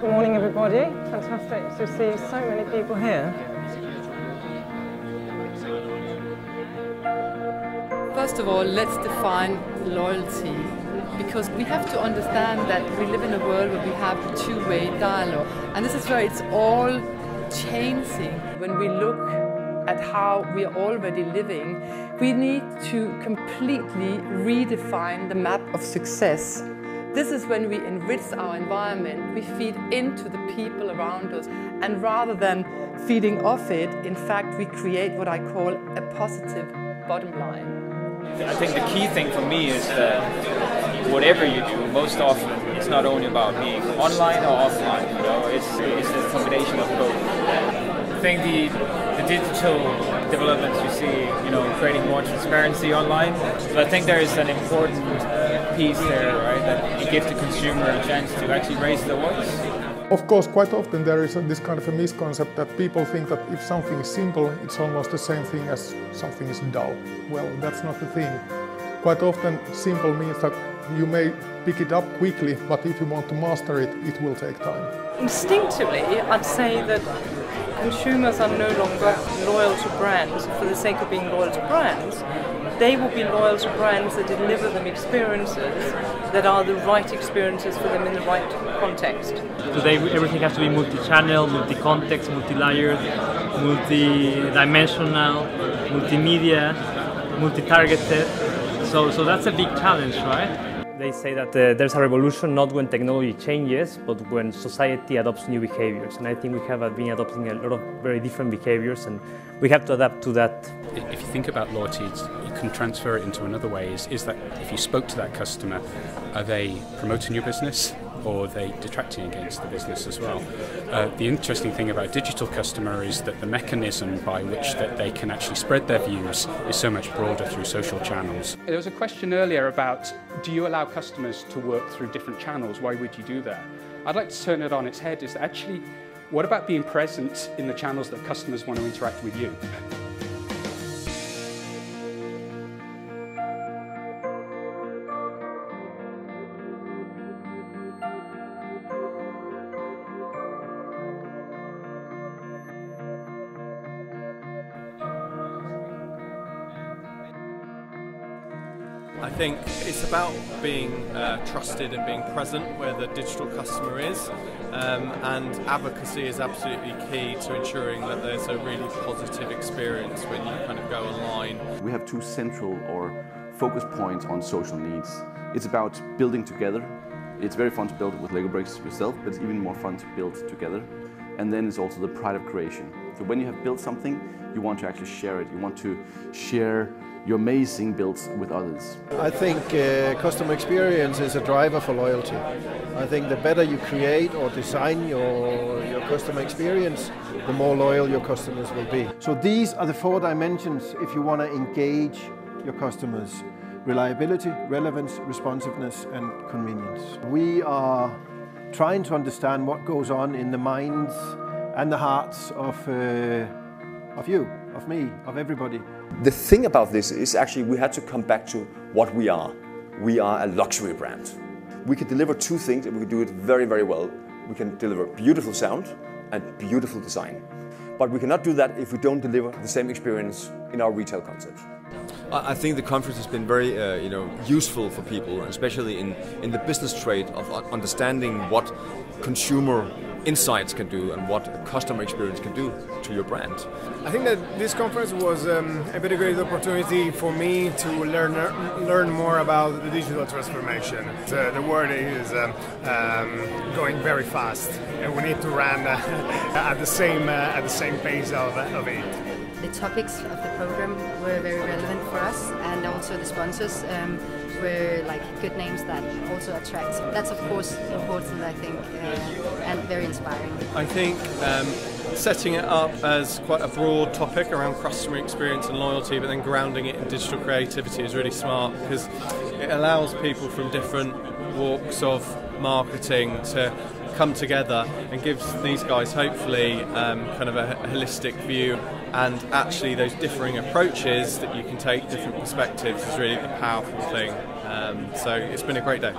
Good morning, everybody. Fantastic to see so many people here. First of all, let's define loyalty, because we have to understand that we live in a world where we have two-way dialogue. And this is where it's all changing. When we look at how we are already living, we need to completely redefine the map of success. This is when we enrich our environment, we feed into the people around us, and rather than feeding off it, in fact, we create what I call a positive bottom line. I think the key thing for me is that whatever you do, most often it's not only about being online or offline, you know, it's a combination of both. I think the digital developments you see, you know, creating more transparency online, but I think there is an important piece there, right, that you give the consumer a chance to actually raise their voice. Of course, quite often there is this kind of a misconcept that people think that if something is simple, it's almost the same thing as something is dull. Well, that's not the thing. Quite often, simple means that you may pick it up quickly, but if you want to master it, it will take time. Instinctively, I'd say that consumers are no longer loyal to brands for the sake of being loyal to brands. They will be loyal to brands that deliver them experiences that are the right experiences for them in the right context. Today everything has to be multi-channel, multi-context, multi-layered, multi-dimensional, multimedia, multi-targeted. So that's a big challenge, right? They say that there's a revolution not when technology changes, but when society adopts new behaviors. And I think we have been adopting a lot of very different behaviors, and we have to adapt to that. If you think about loyalty, you can transfer it into another way. Is that if you spoke to that customer, are they promoting your business, or are they detracting against the business as well? The interesting thing about digital customer is that the mechanism by which that they can actually spread their views is so much broader through social channels. There was a question earlier about, do you allow customers to work through different channels? Why would you do that? I'd like to turn it on its head. Is actually, what about being present in the channels that customers want to interact with you? I think it's about being trusted and being present where the digital customer is, and advocacy is absolutely key to ensuring that there's a really positive experience when you kind of go online. We have two central or focus points on social needs. It's about building together. It's very fun to build with Lego bricks yourself, but it's even more fun to build together. And then it's also the pride of creation. So when you have built something, you want to actually share it. You want to share your amazing builds with others. I think customer experience is a driver for loyalty. I think the better you create or design your customer experience, the more loyal your customers will be. So these are the 4 dimensions if you want to engage your customers: reliability, relevance, responsiveness, and convenience. We are trying to understand what goes on in the minds and the hearts of you, of me, of everybody. The thing about this is actually we had to come back to what we are. We are a luxury brand. We can deliver 2 things, and we can do it very, very well. We can deliver beautiful sound and beautiful design. But we cannot do that if we don't deliver the same experience in our retail concept. I think the conference has been very useful for people, especially in the business trade, of understanding what consumer insights can do and what a customer experience can do to your brand. I think that this conference was a very great opportunity for me to learn more about the digital transformation. The world is going very fast, and we need to run at the same pace of it. The topics of the program were very relevant for us, and also the sponsors were like good names that also attract. That's of course important, I think, and very inspiring. I think setting it up as quite a broad topic around customer experience and loyalty, but then grounding it in digital creativity is really smart, because it allows people from different walks of marketing to come together and gives these guys hopefully kind of a holistic view, and actually those differing approaches that you can take different perspectives is really a powerful thing. So it's been a great day.